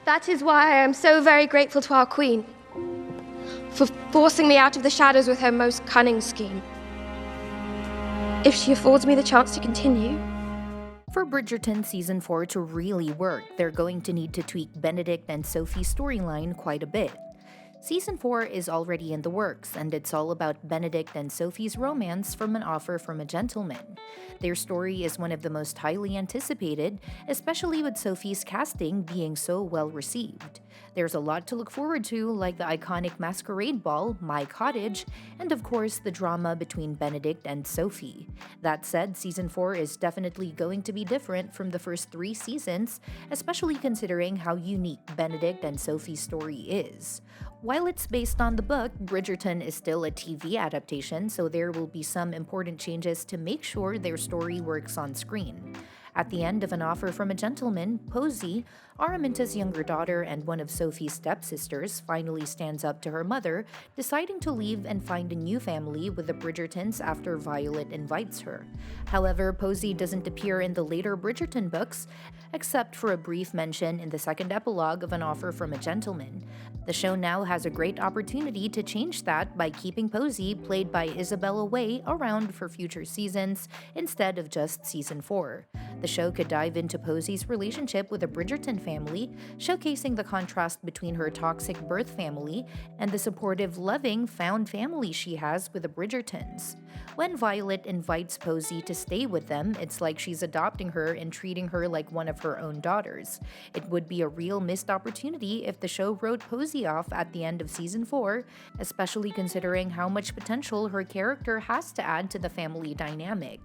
That is why I am so very grateful to our queen for forcing me out of the shadows with her most cunning scheme. If she affords me the chance to continue. For Bridgerton Season 4 to really work, they're going to need to tweak Benedict and Sophie's storyline quite a bit. Season 4 is already in the works, and it's all about Benedict and Sophie's romance from An Offer from a Gentleman. Their story is one of the most highly anticipated, especially with Sophie's casting being so well received. There's a lot to look forward to, like the iconic masquerade ball, My Cottage, and of course the drama between Benedict and Sophie. That said, Season 4 is definitely going to be different from the first 3 seasons, especially considering how unique Benedict and Sophie's story is. While it's based on the book, Bridgerton is still a TV adaptation, so there will be some important changes to make sure their story works on screen. At the end of An Offer from a Gentleman, Posey, Araminta's younger daughter and one of Sophie's stepsisters, finally stands up to her mother, deciding to leave and find a new family with the Bridgertons after Violet invites her. However, Posey doesn't appear in the later Bridgerton books, except for a brief mention in the second epilogue of An Offer from a Gentleman. The show now has a great opportunity to change that by keeping Posey, played by Isabella Way, around for future seasons instead of just Season 4. The show could dive into Posey's relationship with the Bridgerton family, showcasing the contrast between her toxic birth family and the supportive, loving, found family she has with the Bridgertons. When Violet invites Posey to stay with them, it's like she's adopting her and treating her like one of her own daughters. It would be a real missed opportunity if the show wrote Posey off at the end of Season 4, especially considering how much potential her character has to add to the family dynamic.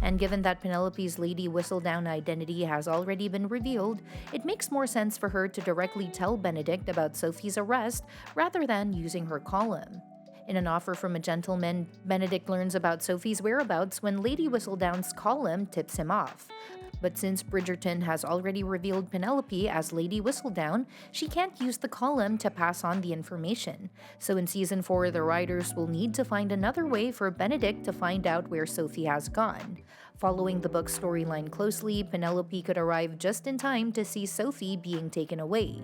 And given that Penelope's Lady Whistledown identity has already been revealed, it makes more sense for her to directly tell Benedict about Sophie's arrest rather than using her column. In An Offer from a Gentleman, Benedict learns about Sophie's whereabouts when Lady Whistledown's column tips him off. But since Bridgerton has already revealed Penelope as Lady Whistledown, she can't use the column to pass on the information. So in Season 4, the writers will need to find another way for Benedict to find out where Sophie has gone. Following the book's storyline closely, Penelope could arrive just in time to see Sophie being taken away.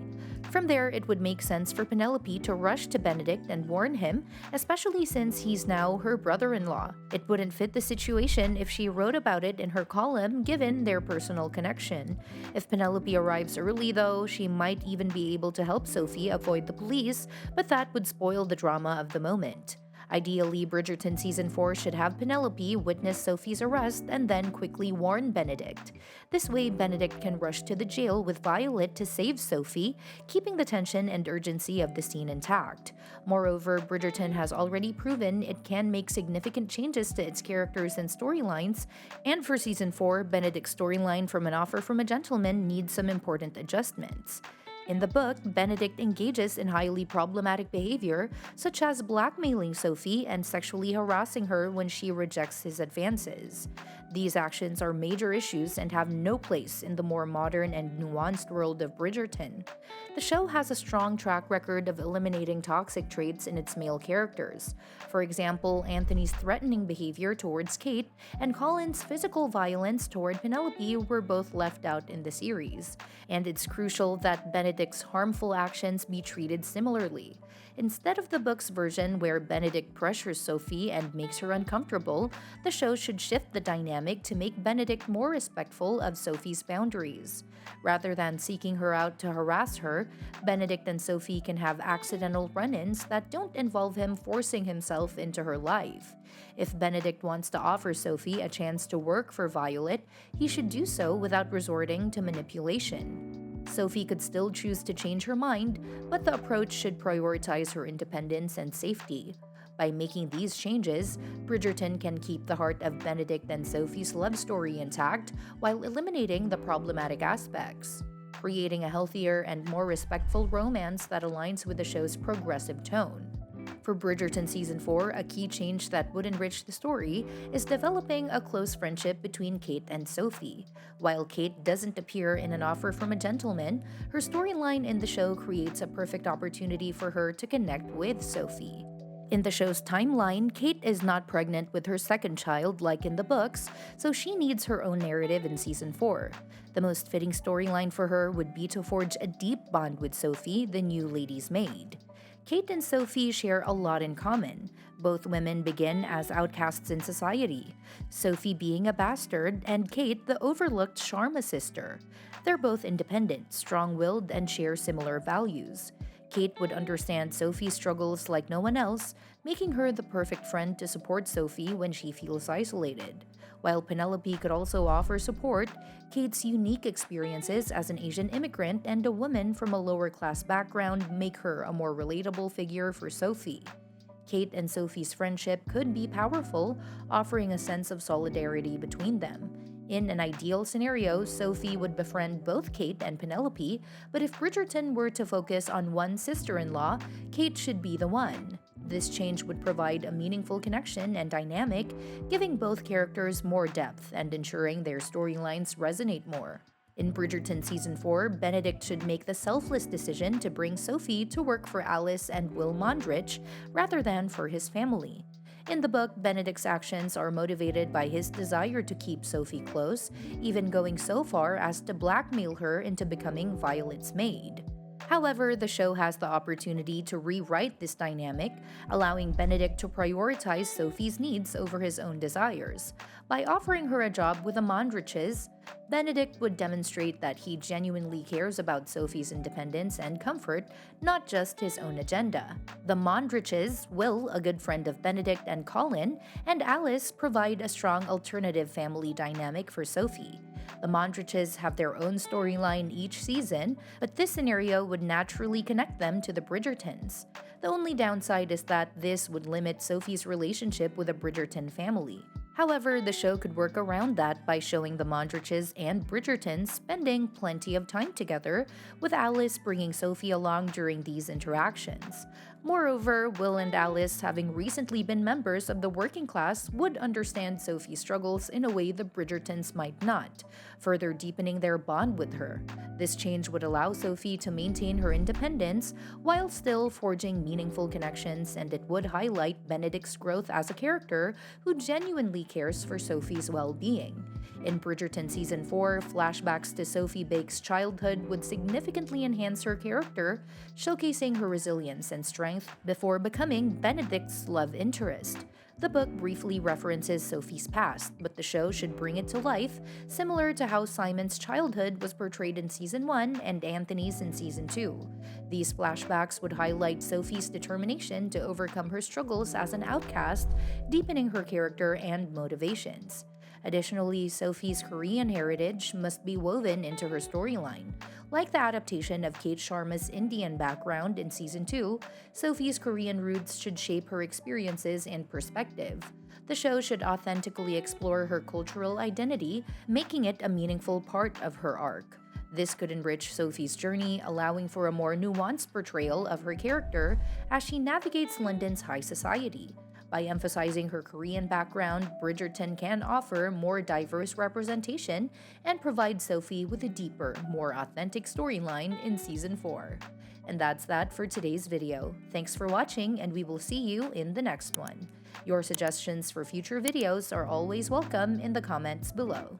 From there, it would make sense for Penelope to rush to Benedict and warn him, especially since he's now her brother-in-law. It wouldn't fit the situation if she wrote about it in her column, given their personal connection. If Penelope arrives early, though, she might even be able to help Sophie avoid the police, but that would spoil the drama of the moment. Ideally, Bridgerton Season 4 should have Penelope witness Sophie's arrest and then quickly warn Benedict. This way, Benedict can rush to the jail with Violet to save Sophie, keeping the tension and urgency of the scene intact. Moreover, Bridgerton has already proven it can make significant changes to its characters and storylines, and for Season 4, Benedict's storyline from An Offer from a Gentleman needs some important adjustments. In the book, Benedict engages in highly problematic behavior, such as blackmailing Sophie and sexually harassing her when she rejects his advances. These actions are major issues and have no place in the more modern and nuanced world of Bridgerton. The show has a strong track record of eliminating toxic traits in its male characters. For example, Anthony's threatening behavior towards Kate and Colin's physical violence toward Penelope were both left out in the series. And it's crucial that Benedict's harmful actions be treated similarly. Instead of the book's version where Benedict pressures Sophie and makes her uncomfortable, the show should shift the dynamic to make Benedict more respectful of Sophie's boundaries. Rather than seeking her out to harass her, Benedict and Sophie can have accidental run-ins that don't involve him forcing himself into her life. If Benedict wants to offer Sophie a chance to work for Violet, he should do so without resorting to manipulation. Sophie could still choose to change her mind, but the approach should prioritize her independence and safety. By making these changes, Bridgerton can keep the heart of Benedict and Sophie's love story intact while eliminating the problematic aspects, creating a healthier and more respectful romance that aligns with the show's progressive tone. For Bridgerton Season 4, a key change that would enrich the story is developing a close friendship between Kate and Sophie. While Kate doesn't appear in An Offer from a Gentleman, her storyline in the show creates a perfect opportunity for her to connect with Sophie. In the show's timeline, Kate is not pregnant with her second child like in the books, so she needs her own narrative in season 4. The most fitting storyline for her would be to forge a deep bond with Sophie, the new lady's maid. Kate and Sophie share a lot in common. Both women begin as outcasts in society, Sophie being a bastard and Kate the overlooked Sharma sister. They're both independent, strong-willed, and share similar values. Kate would understand Sophie's struggles like no one else, making her the perfect friend to support Sophie when she feels isolated. While Penelope could also offer support, Kate's unique experiences as an Asian immigrant and a woman from a lower-class background make her a more relatable figure for Sophie. Kate and Sophie's friendship could be powerful, offering a sense of solidarity between them. In an ideal scenario, Sophie would befriend both Kate and Penelope, but if Bridgerton were to focus on one sister-in-law, Kate should be the one. This change would provide a meaningful connection and dynamic, giving both characters more depth and ensuring their storylines resonate more. In Bridgerton Season 4, Benedict should make the selfless decision to bring Sophie to work for Alice and Will Mondrich rather than for his family. In the book, Benedict's actions are motivated by his desire to keep Sophie close, even going so far as to blackmail her into becoming Violet's maid. However, the show has the opportunity to rewrite this dynamic, allowing Benedict to prioritize Sophie's needs over his own desires. By offering her a job with the Mondriches, Benedict would demonstrate that he genuinely cares about Sophie's independence and comfort, not just his own agenda. The Mondriches, Will, a good friend of Benedict and Colin, and Alice provide a strong alternative family dynamic for Sophie. The Mondriches have their own storyline each season, but this scenario would naturally connect them to the Bridgertons. The only downside is that this would limit Sophie's relationship with the Bridgerton family. However, the show could work around that by showing the Mondriches and Bridgerton spending plenty of time together, with Alice bringing Sophie along during these interactions. Moreover, Will and Alice, having recently been members of the working class, would understand Sophie's struggles in a way the Bridgertons might not, further deepening their bond with her. This change would allow Sophie to maintain her independence while still forging meaningful connections, and it would highlight Benedict's growth as a character who genuinely cares for Sophie's well-being. In Bridgerton Season 4, flashbacks to Sophie Bake's childhood would significantly enhance her character, showcasing her resilience and strength before becoming Benedict's love interest. The book briefly references Sophie's past, but the show should bring it to life, similar to how Simon's childhood was portrayed in Season 1 and Anthony's in Season 2. These flashbacks would highlight Sophie's determination to overcome her struggles as an outcast, deepening her character and motivations. Additionally, Sophie's Korean heritage must be woven into her storyline. Like the adaptation of Kate Sharma's Indian background in Season 2, Sophie's Korean roots should shape her experiences and perspective. The show should authentically explore her cultural identity, making it a meaningful part of her arc. This could enrich Sophie's journey, allowing for a more nuanced portrayal of her character as she navigates London's high society. By emphasizing her Korean background, Bridgerton can offer more diverse representation and provide Sophie with a deeper, more authentic storyline in Season 4. And that's that for today's video. Thanks for watching, and we will see you in the next one. Your suggestions for future videos are always welcome in the comments below.